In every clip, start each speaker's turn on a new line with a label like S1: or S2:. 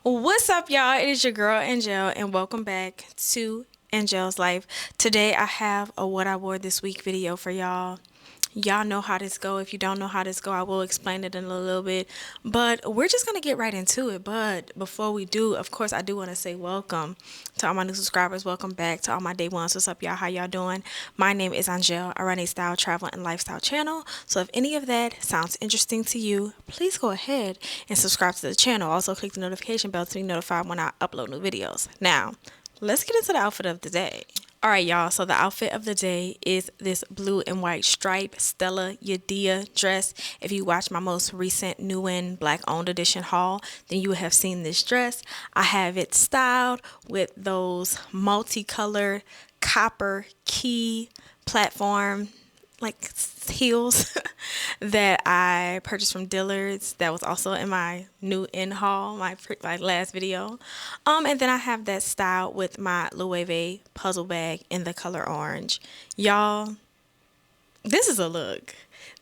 S1: What's up, y'all? It is your girl Angelle, and welcome back to Angelle's Life. Today, I have a what I wore this week video for y'all. Y'all know how this go. If you don't know how this go, I will explain it in a little bit. But we're just gonna get right into it. But before we do, of course, I do want to say welcome to all my new subscribers. Welcome back to all my day ones. What's up, y'all? How y'all doing? My name is Angelle. I run a style, travel, and lifestyle channel. So if any of that sounds interesting to you, please go ahead and subscribe to the channel. Also, click the notification bell to be notified when I upload new videos. Now, let's get into the outfit of the day. All right, y'all. So the outfit of the day is this blue and white stripe Stella Yadia dress. If you watch my most recent new and black owned edition haul, then you would have seen this dress. I have it styled with those multicolored copper key platform like heels that I purchased from Dillard's. That was also in my new in haul, my last video. And then I have that style with my Loewe puzzle bag in the color orange. Y'all, this is a look.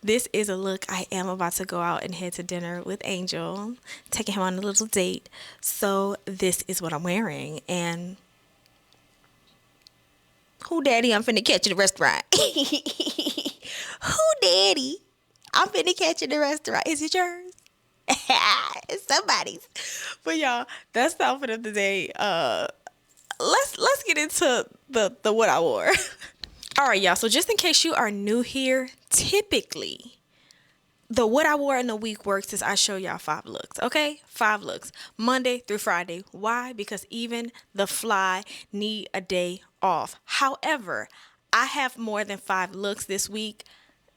S1: This is a look. I am about to go out and head to dinner with Angel, taking him on a little date. So this is what I'm wearing. And who daddy I'm finna catch in the restaurant? Who daddy I'm finna catch in the restaurant? Is it yours? It's somebody's. But y'all, that's the outfit of the day. Let's get into the what I wore. All right, y'all. So just in case you are new here, typically the what I wore in the week works is I show y'all 5 looks, okay? 5 looks, Monday through Friday. Why? Because even the fly need a day off. However, I have more than 5 looks this week.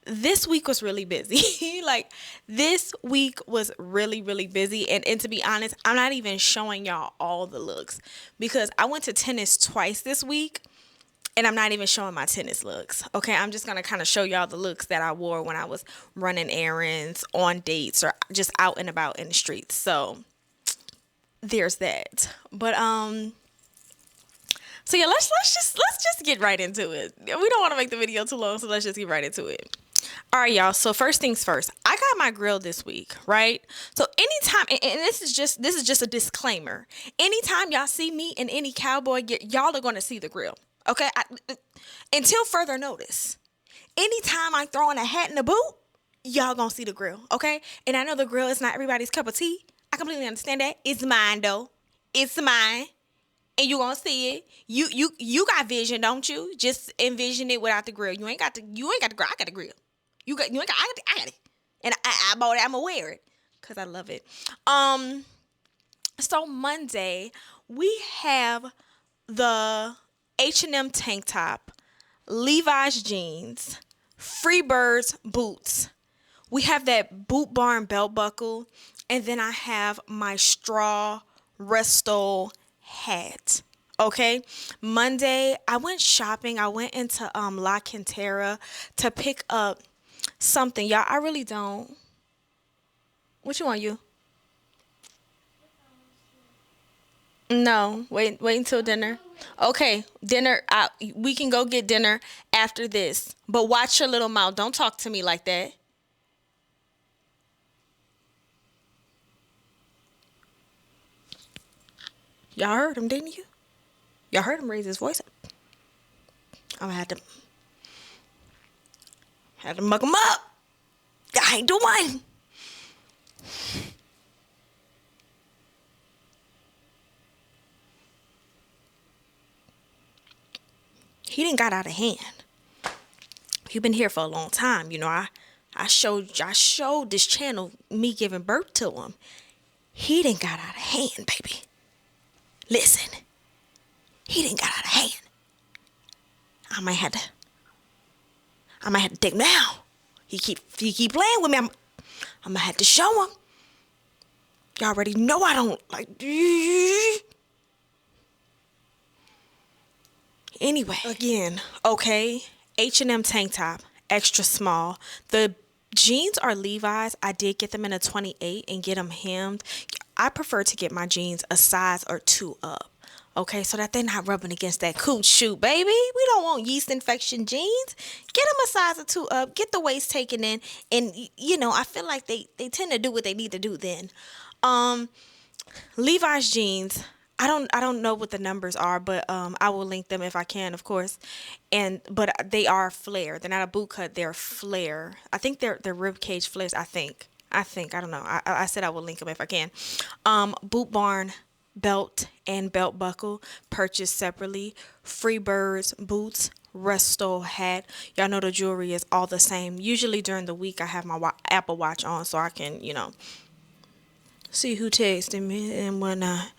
S1: This week was really busy. Like, this week was really busy. And to be honest, I'm not even showing y'all all the looks because I went to tennis twice this week. And I'm not even showing my tennis looks. Okay, I'm just going to kind of show y'all the looks that I wore when I was running errands, on dates, or just out and about in the streets. So there's that. But so yeah, let's just get right into it. We don't want to make the video too long, so let's just get right into it. All right, y'all. So first things first, I got my grill this week, right? So anytime, and this is just a disclaimer. Anytime y'all see me in any cowboy gear, y'all are going to see the grill. Okay, until further notice. Anytime I throw in a hat and a boot, y'all gonna see the grill, okay? And I know the grill is not everybody's cup of tea. I completely understand that. It's mine though. It's mine, and you gonna see it. You got vision, don't you? Just envision it without the grill. You ain't got the grill. I got the grill. You ain't got. I got it, and I bought it. I'm gonna wear it because I love it. So Monday we have the H&M tank top, Levi's jeans, Freebirds boots. We have that Boot Barn belt buckle, and then I have my straw Resto hat. Okay, Monday I went shopping. I went into La Cantera to pick up something. Y'all, I really don't. What you want, you? No, wait until dinner. Okay, dinner. We can go get dinner after this. But watch your little mouth. Don't talk to me like that. Y'all heard him, didn't you? Y'all heard him raise his voice up. I'm gonna have to mug him up. I ain't doing. He didn't got out of hand. He been here for a long time. You know, I showed this channel me giving birth to him. He didn't got out of hand, baby. Listen, he didn't got out of hand. I might have to take him down. He keep playing with me. I'm gonna have to show him. Y'all already know I don't like. Anyway, again, okay. H&M tank top, extra small. The jeans are Levi's. I did get them in a 28 and get them hemmed. I prefer to get my jeans a size or two up. Okay, so that they're not rubbing against that cooch shoe, baby. We don't want yeast infection jeans. Get them a size or two up. Get the waist taken in. And, I feel like they tend to do what they need to do then. Um, Levi's jeans. I don't know what the numbers are, but I will link them if I can, of course. And but they are flare. They're not a boot cut. They're flare. I think they're rib cage flares. I think I don't know. I said I will link them if I can. Boot Barn belt and belt buckle purchased separately. Freebirds boots. Resto hat. Y'all know the jewelry is all the same. Usually during the week I have my Apple Watch on so I can see who texted me and whatnot.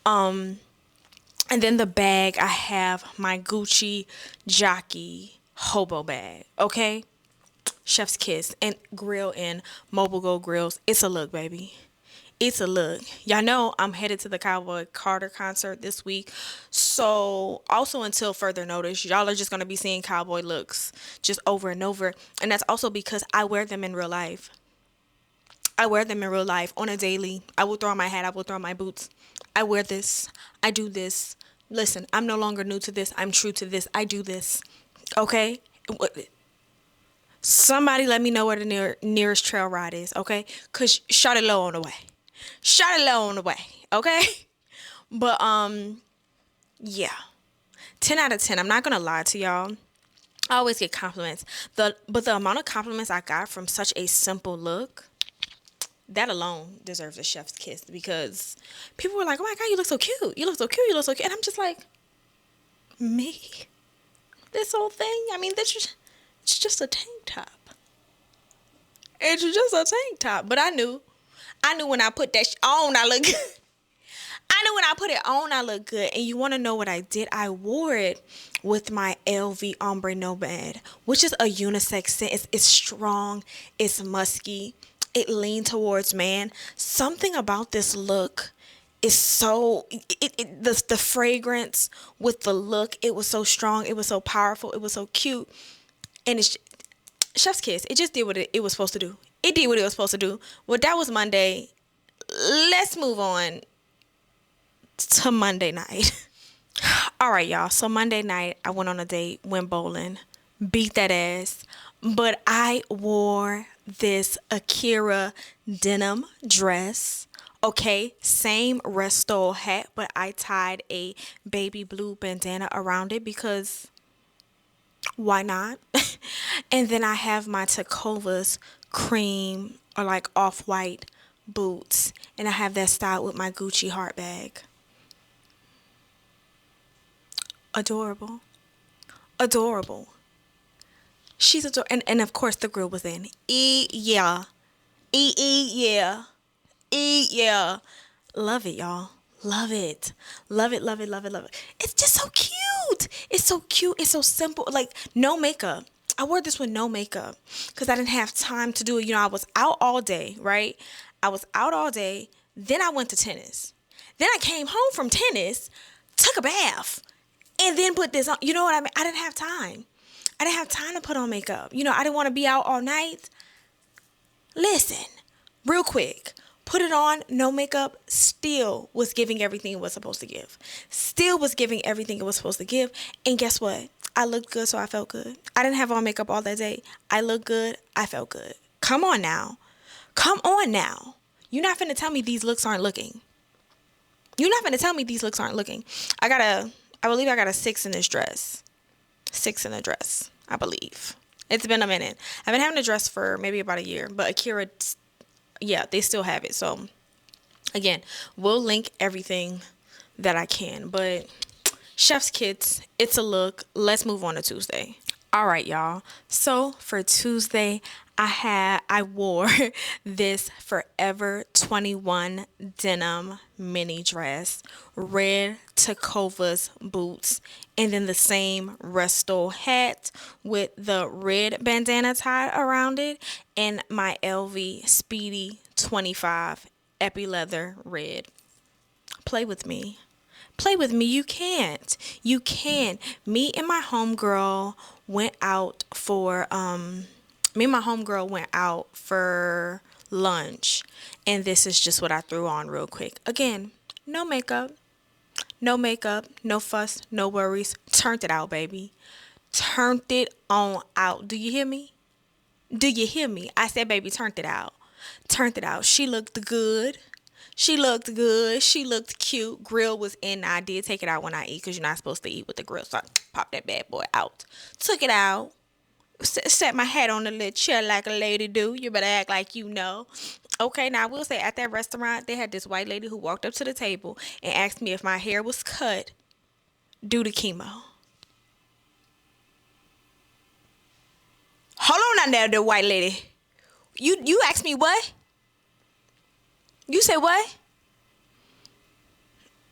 S1: And then the bag, I have my Gucci jockey hobo bag. Okay, Chef's Kiss and grill in Mobile Go Grills. It's a look, baby. It's a look. Y'all know I'm headed to the Cowboy Carter concert this week. So, also until further notice, y'all are just going to be seeing cowboy looks just over and over. And that's also because I wear them in real life. I wear them in real life on a daily. I will throw on my hat. I will throw on my boots. I wear this. I do this. Listen, I'm no longer new to this. I'm true to this. I do this. Okay? Somebody let me know where the nearest trail ride is, okay? Because shot it low on the way. Shot it low on the way, okay? But, yeah. 10 out of 10. I'm not going to lie to y'all. I always get compliments. But the amount of compliments I got from such a simple look, that alone deserves a chef's kiss because people were like, oh my God, you look so cute. You look so cute. You look so cute. And I'm just like, me? This whole thing? I mean, it's just a tank top. It's just a tank top. But I knew when I put that on, I look good. I knew when I put it on, I look good. And you want to know what I did? I wore it with my LV Ombre Nomad, which is a unisex scent. It's strong. It's musky. It leaned towards man. Something about this look is so the fragrance with the look, it was so strong, it was so powerful, it was so cute. And it's chef's kiss. It just did what it was supposed to do. It did what it was supposed to do. Well, that was Monday. Let's move on to Monday night. All right, y'all. So Monday night I went on a date, went bowling, beat that ass. But I wore this Akira denim dress. Okay, same resto hat, but I tied a baby blue bandana around it because why not? And then I have my Tecovas cream or like off-white boots. And I have that style with my Gucci heart bag. Adorable. Adorable. She's adorable. And of course the grill was in. Yeah. Yeah. Yeah. Love it, y'all. Love it. Love it, love it, love it, love it. It's just so cute. It's so cute. It's so simple. Like, no makeup. I wore this with no makeup because I didn't have time to do it. I was out all day, right? I was out all day. Then I went to tennis. Then I came home from tennis, took a bath, and then put this on. You know what I mean? I didn't have time. I didn't have time to put on makeup. I didn't want to be out all night. Listen, real quick. Put it on, no makeup, still was giving everything it was supposed to give. Still was giving everything it was supposed to give. And guess what? I looked good, so I felt good. I didn't have on makeup all that day. I looked good. I felt good. Come on now. Come on now. You're not finna tell me these looks aren't looking. You're not finna tell me these looks aren't looking. I believe I got a 6 in this dress. 6 in the dress, I believe. It's been a minute. I've been having a dress for maybe about a year, but Akira, yeah, they still have it. So again, we'll link everything that I can, but chef's kits, it's a look. Let's move on to Tuesday. All right, y'all. So for Tuesday, I wore this Forever 21 denim mini dress, red Tecovas boots, and then the same resto hat with the red bandana tied around it, and my LV Speedy 25 epi leather red. Play with me. Play with me. You can't. You can. Me and my homegirl went out for lunch, and this is just what I threw on real quick. Again, no makeup, no fuss, no worries. Turned it out, baby. Turned it on out. Do you hear me? Do you hear me? I said, baby, turned it out. Turned it out. She looked good. She looked good. She looked cute. Grill was in. I did take it out when I eat because you're not supposed to eat with the grill. So I popped that bad boy out. Took it out. Set my hat on the little chair like a lady do. You better act like you know. Okay, now I will say at that restaurant, they had this white lady who walked up to the table and asked me if my hair was cut due to chemo. Hold on now, the white lady. You asked me what? You said what?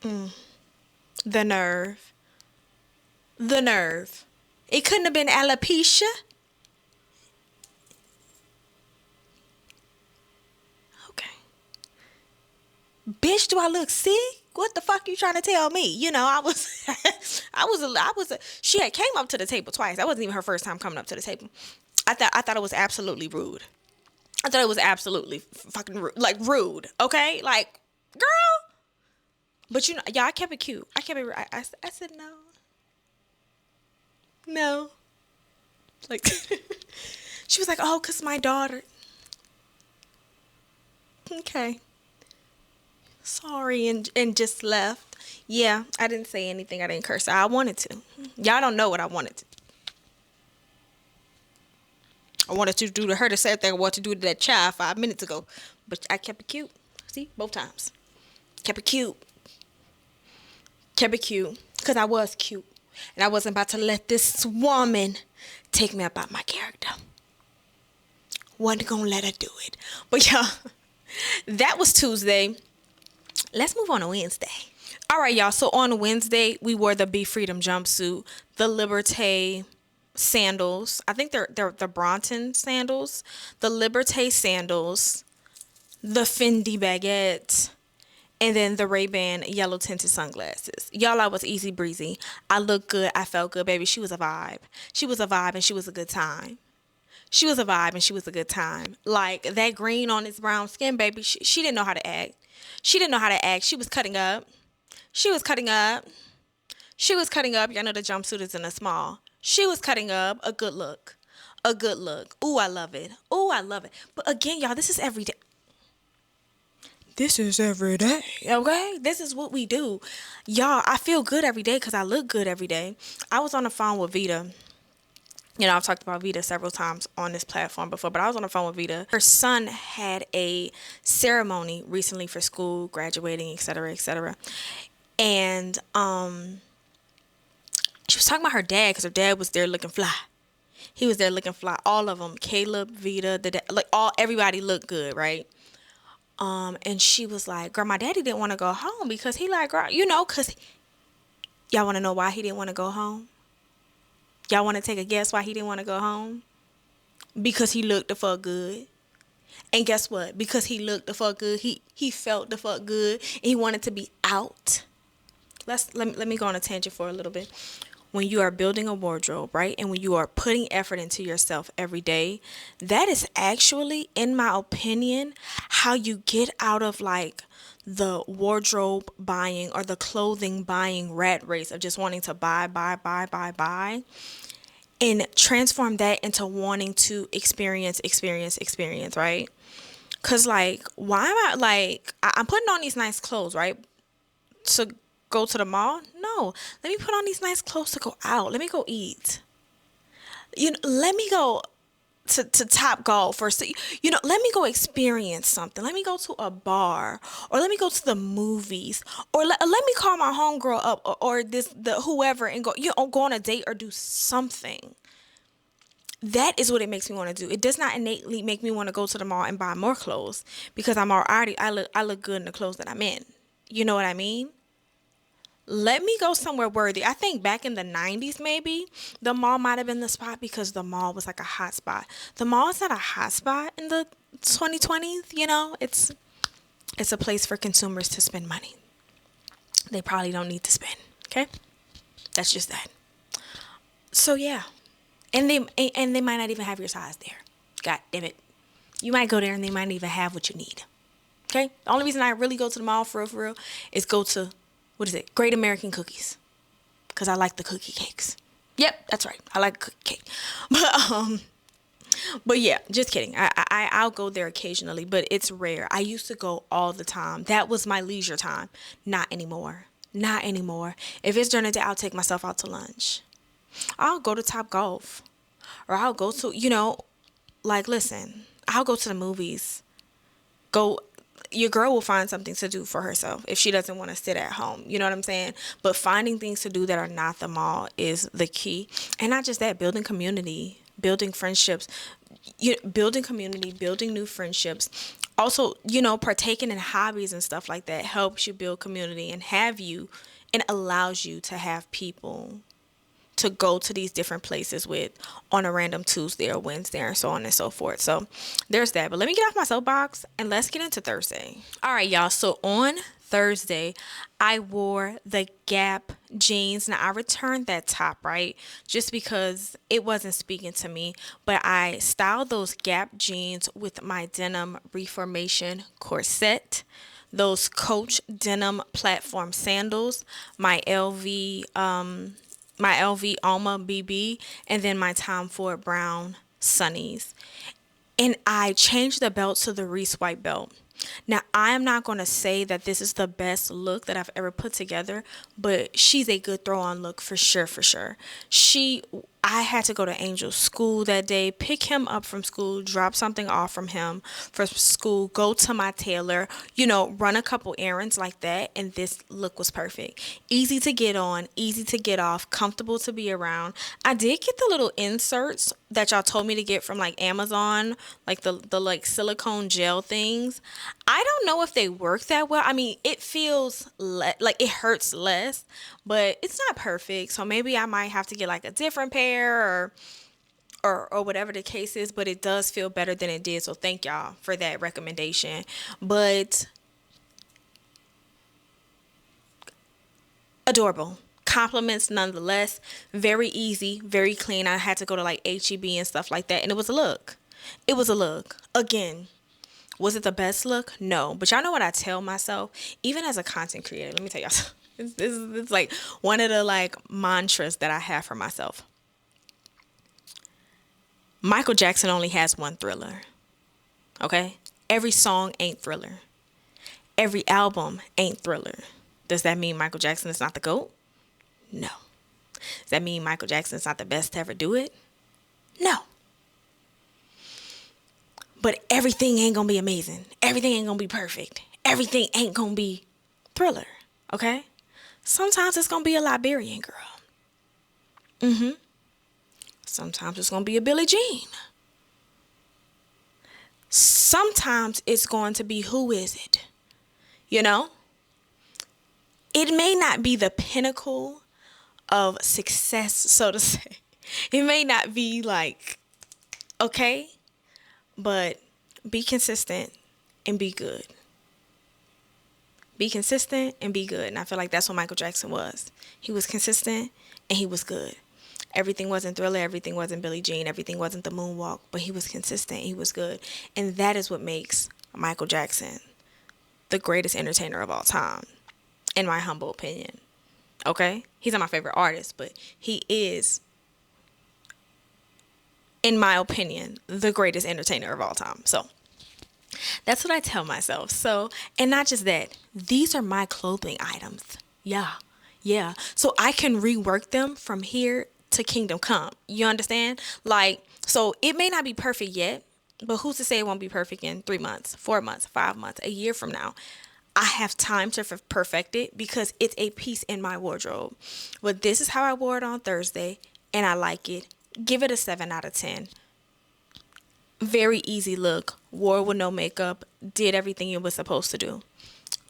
S1: The nerve. The nerve. It couldn't have been alopecia. Okay. Bitch, do I look sick? What the fuck you trying to tell me? You know, she had came up to the table twice. That wasn't even her first time coming up to the table. I thought it was absolutely rude. I thought it was absolutely fucking rude. Like, rude, okay? Like, girl. But, you know, yeah, I kept it cute. I kept it, I said no. No. Like, she was like, oh, because my daughter. Okay. Sorry, and just left. Yeah, I didn't say anything. I didn't curse. I wanted to. Y'all don't know what I wanted to. I wanted to do to her the same thing I wanted to do to that child 5 minutes ago. But I kept it cute. See? Both times. Kept it cute. Kept it cute. Because I was cute. And I wasn't about to let this woman take me about my character. Wasn't going to let her do it. But y'all, that was Tuesday. Let's move on to Wednesday. All right, y'all. So on Wednesday, we wore the Be Freedom jumpsuit, the Liberté sandals. I think they're the Bronton sandals, the Liberté sandals, the Fendi baguette, and then the Ray-Ban yellow tinted sunglasses. Y'all, I was easy breezy. I looked good. I felt good, baby. She was a vibe. She was a vibe, and she was a good time. She was a vibe, and she was a good time. Like, that green on his brown skin, baby, she didn't know how to act. She didn't know how to act. She was cutting up. She was cutting up. She was cutting up. Y'all know the jumpsuit is in a small. She was cutting up. A good look. A good look. Ooh, I love it. Ooh, I love it. But again, y'all, this is every day. This is every day, okay? This is what we do. Y'all, I feel good every day because I look good every day. I was on the phone with Vita. You know, I've talked about Vita several times on this platform before, but I was on the phone with Vita. Her son had a ceremony recently for school, graduating, et cetera, et cetera. And she was talking about her dad because her dad was there looking fly. He was there looking fly. All of them, Caleb, Vita, the dad, like everybody looked good, right? And she was like, girl, my daddy didn't want to go home because he like, girl, you know, because y'all want to know why he didn't want to go home? Y'all want to take a guess why he didn't want to go home? Because he looked the fuck good. And guess what? Because he looked the fuck good, he felt the fuck good, and he wanted to be out. Let me go on a tangent for a little bit. When you are building a wardrobe, right? And when you are putting effort into yourself every day, that is actually, in my opinion, how you get out of like the wardrobe buying or the clothing buying rat race of just wanting to buy, and transform that into wanting to experience, right? Because like, why am I like, I'm putting on these nice clothes, right? To go to the mall? No. Let me put on these nice clothes to go out. Let me go eat. You know, let me go to Top Golf or, you know, let me go experience something. Let me go to a bar or let me go to the movies or let me call my homegirl up or the whoever and go, you know, go on a date or do something. That is what it makes me want to do. It does not innately make me want to go to the mall and buy more clothes because I look good in the clothes that I'm in. You know what I mean? Let me go somewhere worthy. I think back in the 90s, maybe, the mall might have been the spot because the mall was like a hot spot. The mall is not a hot spot in the 2020s, you know? It's a place for consumers to spend money. They probably don't need to spend, okay? That's just that. So, yeah. And they might not even have your size there. God damn it. You might go there and they might not even have what you need, okay? The only reason I really go to the mall for real, is go to... what is it? Great American Cookies. Because I like the cookie cakes. Yep, that's right. I like cookie cake. But But yeah, just kidding. I'll go there occasionally, but it's rare. I used to go all the time. That was my leisure time. Not anymore. Not anymore. If it's during the day, I'll take myself out to lunch. I'll go to Top Golf. Or I'll go to, like, listen, I'll go to the movies. Go, your girl will find something to do for herself if she doesn't want to sit at home. You know what I'm saying? But finding things to do that are not the mall is the key. And not just that, building community, building friendships, building community, building new friendships. Also, partaking in hobbies and stuff like that helps you build community and allows you to have people to go to these different places with on a random Tuesday or Wednesday and so on and so forth. So there's that. But let me get off my soapbox and let's get into Thursday. All right, y'all. So on Thursday, I wore the Gap jeans. Now I returned that top, right? Just because it wasn't speaking to me, but I styled those Gap jeans with my denim reformation corset, those Coach denim platform sandals, my LV Alma BB, and then my Tom Ford Brown Sunnies. And I changed the belt to the Reese White belt. Now, I am not going to say that this is the best look that I've ever put together, but she's a good throw on look for sure, for sure. I had to go to Angel's school that day, pick him up from school, drop something off from him for school, go to my tailor, run a couple errands like that. And this look was perfect. Easy to get on, easy to get off, comfortable to be around. I did get the little inserts that y'all told me to get from like Amazon, like the like silicone gel things. I don't know if they work that well. I mean, it feels like it hurts less, but it's not perfect. So maybe I might have to get like a different pair or whatever the case is, but it does feel better than it did. So thank y'all for that recommendation. But adorable. Compliments nonetheless. Very easy, very clean. I had to go to like HEB and stuff like that, and it was a look. It was a look. Again, was it the best look? No. But y'all know what I tell myself, even as a content creator. Let me tell y'all something. This is like one of the like mantras that I have for myself. Michael Jackson only has one Thriller. Okay? Every song ain't Thriller. Every album ain't Thriller. Does that mean Michael Jackson is not the GOAT? No. Does that mean Michael Jackson is not the best to ever do it? No. But everything ain't gonna be amazing. Everything ain't gonna be perfect. Everything ain't gonna be Thriller. Okay? Sometimes it's gonna be a Liberian girl. Sometimes it's gonna be a Billie Jean. Sometimes it's going to be Who Is It? It may not be the pinnacle of success, so to say. It may not be like, okay, but be consistent and be good. Be consistent and be good. And I feel like that's what Michael Jackson was. He was consistent and he was good. Everything wasn't Thriller. Everything wasn't Billie Jean. Everything wasn't the moonwalk. But he was consistent. He was good. And that is what makes Michael Jackson the greatest entertainer of all time, in my humble opinion. Okay? He's not my favorite artist, but he is, in my opinion, the greatest entertainer of all time. So that's what I tell myself. So, and not just that, these are my clothing items. Yeah. So I can rework them from here to Kingdom Come. You understand? Like, so it may not be perfect yet, but who's to say it won't be perfect in 3 months, 4 months, 5 months, a year from now? I have time to perfect it because it's a piece in my wardrobe. But this is how I wore it on Thursday, and I like it. Give it a 7 out of 10. Very easy look. Wore with no makeup. Did everything it was supposed to do.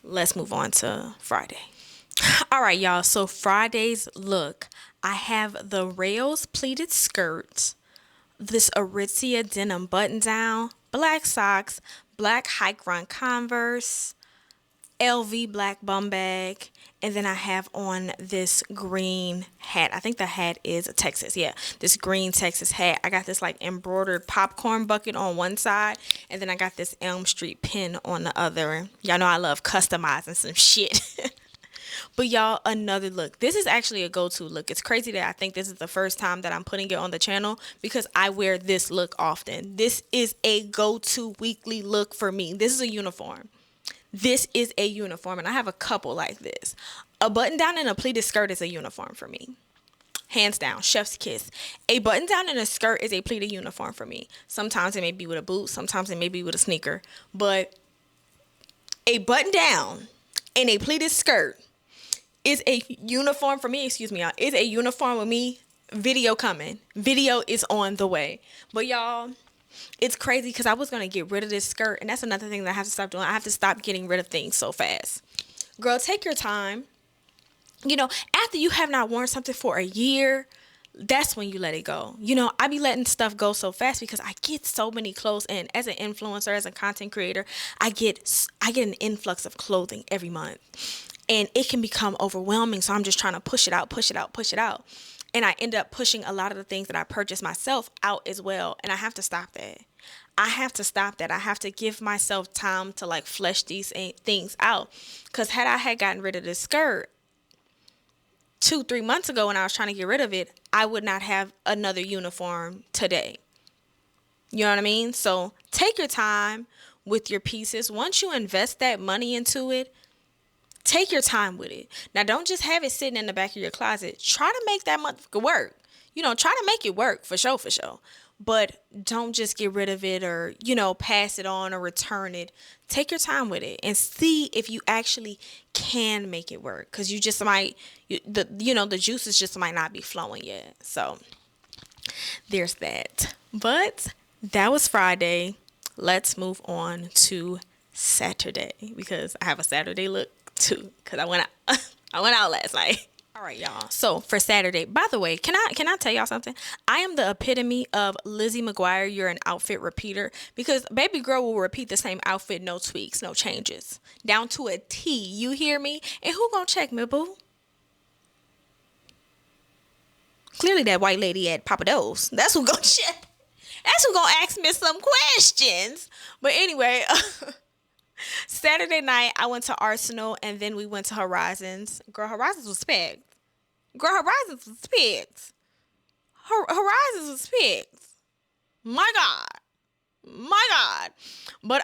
S1: Let's move on to Friday. All right, y'all. So Friday's look. I have the rails pleated skirt, this Aritzia denim button down, black socks, black hike run Converse, LV black bum bag, and then I have on this green hat. I think the hat is a Texas. Yeah, this green Texas hat. I got this like embroidered popcorn bucket on one side, and then I got this Elm Street pin on the other. Y'all know I love customizing some shit. But y'all, another look. This is actually a go-to look. It's crazy that I think this is the first time that I'm putting it on the channel because I wear this look often. This is a go-to weekly look for me. This is a uniform. This is a uniform, and I have a couple like this. A button down and a pleated skirt is a uniform for me. Hands down, chef's kiss. A button down and a skirt is a pleated uniform for me. Sometimes it may be with a boot, sometimes it may be with a sneaker, but a button down and a pleated skirt is a uniform for me. Excuse me, y'all. Is a uniform with me. Video coming. Video is on the way. But y'all, it's crazy because I was going to get rid of this skirt, and that's another thing that I have to stop doing. I have to stop getting rid of things so fast. Girl, take your time. You know, after you have not worn something for a year, that's when you let it go. You know, I be letting stuff go so fast because I get so many clothes, and as an influencer, as a content creator, I get an influx of clothing every month, and it can become overwhelming. So I'm just trying to push it out. And I end up pushing a lot of the things that I purchased myself out as well. And I have to stop that. I have to give myself time to like flesh these things out. Because had I had gotten rid of this skirt 2-3 months ago when I was trying to get rid of it, I would not have another uniform today. You know what I mean? So take your time with your pieces. Once you invest that money into it, take your time with it. Now, don't just have it sitting in the back of your closet. Try to make that motherfucker work. You know, try to make it work for sure. But don't just get rid of it or, you know, pass it on or return it. Take your time with it and see if you actually can make it work. Because you just might, the juices just might not be flowing yet. So there's that. But that was Friday. Let's move on to Saturday because I have a Saturday look too because I went out last night. All right, y'all. So for Saturday, by the way, can I tell y'all something? I am the epitome of Lizzie McGuire. You're an outfit repeater because baby girl will repeat the same outfit, no tweaks, no changes, down to a T. You hear me? And who gonna check me, boo? Clearly that white lady at Papa Do's. That's who gonna check. That's who gonna ask me some questions. But anyway, Saturday night, I went to Arsenal and then we went to Horizons. Girl, Horizons was packed. Horizons was packed. My God. But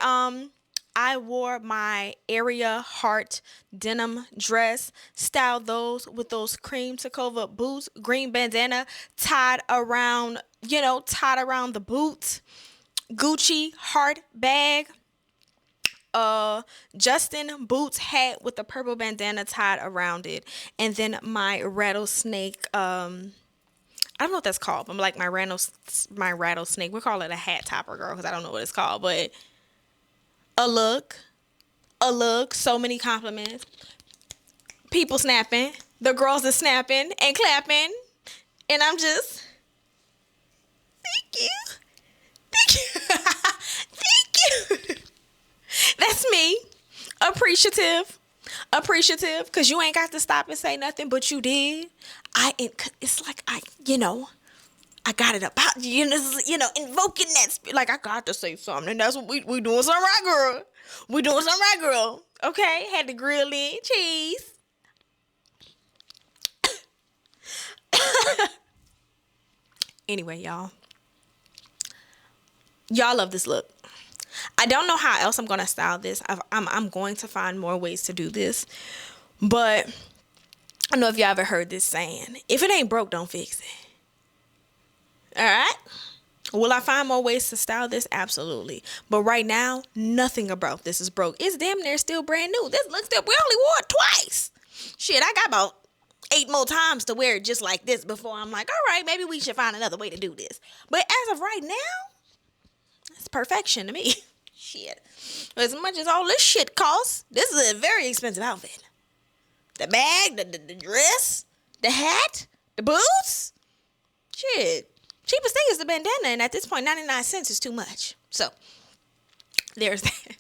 S1: I wore my area heart denim dress, styled those with those cream Takova boots, green bandana tied around the boots, Gucci heart bag, Justin boots hat with the purple bandana tied around it, and then my rattlesnake, I don't know what that's called, but like my rattlesnake, we call it a hat topper, girl, because I don't know what it's called, but a look, so many compliments, people snapping, the girls are snapping and clapping, and I'm just, thank you, thank you. That's me. Appreciative. Because you ain't got to stop and say nothing, but you did. It's like I got it about invoking that spirit. Like I got to say something. That's what we doing something right, girl. We doing something right, girl. Okay, had the grill in, cheese. Anyway, y'all love this look. I don't know how else I'm going to style this. I'm going to find more ways to do this. But I don't know if y'all ever heard this saying, if it ain't broke, don't fix it. All right? Will I find more ways to style this? Absolutely. But right now, nothing about this is broke. It's damn near still brand new. This looks we only wore it twice. Shit, I got about 8 more times to wear it just like this before I'm like, all right, maybe we should find another way to do this. But as of right now, it's perfection to me. Shit. As much as all this shit costs, this is a very expensive outfit. The bag, the dress, the hat, the boots. Shit. Cheapest thing is the bandana, and at this point, 99 cents is too much. So, there's that.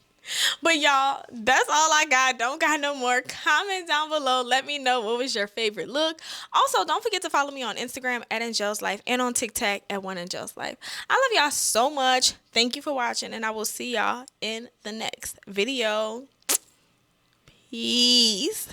S1: But y'all, that's all I got. Don't got no more. Comment down below. Let me know what was your favorite look. Also, don't forget to follow me on Instagram at angelleslife and on TikTok at angelleslife. I love y'all so much. Thank you for watching, and I will see y'all in the next video. Peace.